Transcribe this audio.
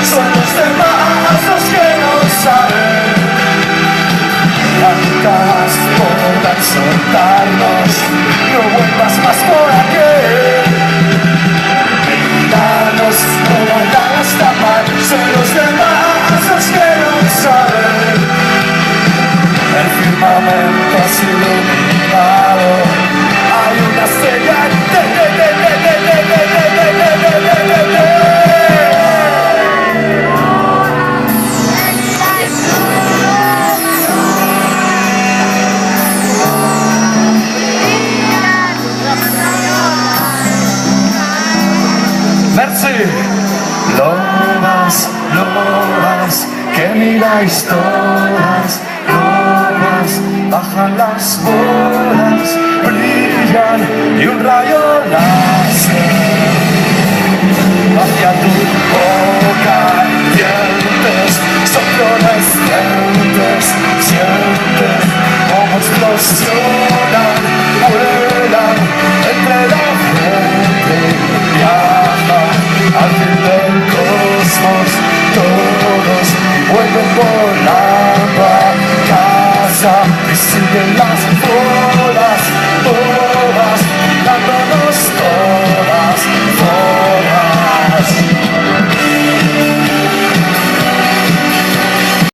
son los demás los que no saben. Blancas podrán soltarnos, no vuelvas más por aquí. Danos, no van a escapar, son los demás los que no saben. El firmamento es iluminado, hay una estrella Merci. Lobas, que miráis todas, lobas, bajan las bolas, brillan y un rayo láser hacia tu boca, dientes, son fluorescentes, sientes como explosionan, vuelan entre la gente, viajan al